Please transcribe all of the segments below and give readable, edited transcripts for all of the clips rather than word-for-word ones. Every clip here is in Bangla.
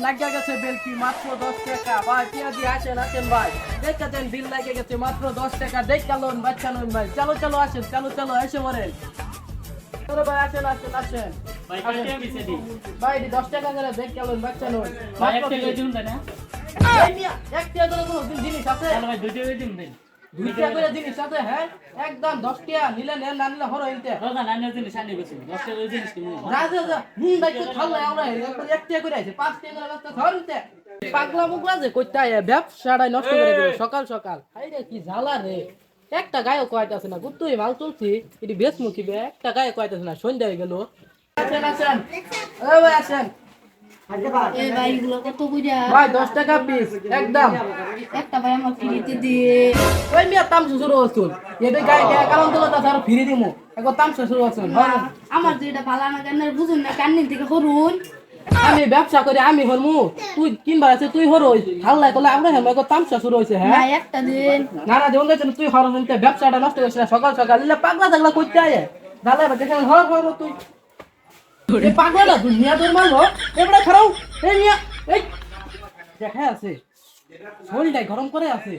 লাগিয়ে গেছে বেলকি মাত্র 10 টাকা ভাই পেঁয়াজি আসেন ভাই দেখেছেন বিল লাগিয়ে গেছে মাত্র 10 টাকা দেখালোন বাচ্চা নুন ভাই চলো আসেন চলো এসে মরেন চলো ভাই আসেন ভাই কয়টা বিছে দি ভাই 10 টাকা করে দেখালোন বাচ্চা নুন ভাই একটা করে দিন না এই মিয়া এক টাকা করে কোনো জিনিস আছে তাহলে ভাই দুইটা করে দিন দেন 2 টাকা করে জিনিস আছে হ্যাঁ একদম 10 টাকা নিলে নেন না নিলে হরো ইনতে রোজা নানির জিনিস আনি গেছে 10 টাকা জিনিস কিনে যা ভাই তো খাল্লা আমরা একবার 1 টাকা করে আছে 5 টাকা করে ব্যস্ত ধরতে পাগলা মুগলা যে কইতা ব্যবসাটাই নষ্ট করে দিল সকাল হাইরে কি জ্বালা রে একটা গায়ও কয়তাছে না গুত্তুই মাল তুলছি এটি বেশ মুখি বে একটা গায়ও কয়তাছে না সন্ধ্যা হয়ে গেল আসেন ও ভাই আসেন এ ভাই গুলো কত কইরা ভাই 10 টাকা পিস একদম একটা ভাই আমার ফ্রিতে দিয়ে ওই মিয়া তামসা শুরু হচ্ছিল এবে গায়ে কারণ তো তার ফিরে দিমু একবার তামসা শুরু হচ্ছিল আমার যেটা ভালো না কেন বুঝুন না কান্নি থেকে করুন আমি ব্যবসা করি আমি হরমু তুই কিনবা আছে তুই হরই হাল্লাই করলে আমরা হেম একবার তামসা শুরু হইছে না হ্যাঁ একটা দিন না দেউন গেছেন তুই হরন নিতে ব্যবসাটা নষ্ট করিস না সকাল ইলে পাগলা থাকলা কইতে আয় দালাই বা দেখেন হর তুই এই পাগলা না দুনিয়া তোর মারবো এবড়া খারাও এই মিয়া এই দেখা আছে শরীরটাই গরম করে আছে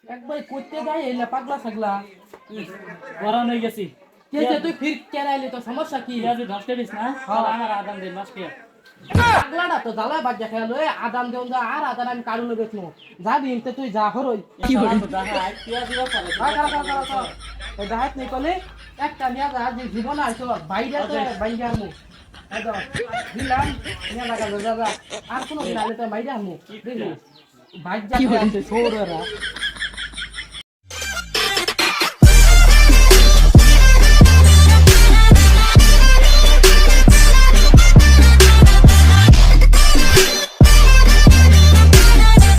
একবার করতে যায় এলে পাগলা ছাগলা গরম হয়ে গেছি কে তুই ফির কেরাইলি তো সমস্যা কি পেঁয়াজি 10 টাকা দিস না তাহলে আমার আদান দিন 10 টাকা পাগলাটা তো জ্বালা বাজ্যা খেয়াল আদান দেউন যা আর আদান আমি কারুনে বেচমু যাবি ইনতে তুই যা হরই কি হলো পেঁয়াজি দেখাত নি কলে একটা নিয়া যা যে জীবন আইছো বাইরে তো বাইরে আমু দিলাম নিয়া লাগালো যা আর কোনো দিন আলে তো বাইরে আমু বুঝলি বাইরে যা সৌররা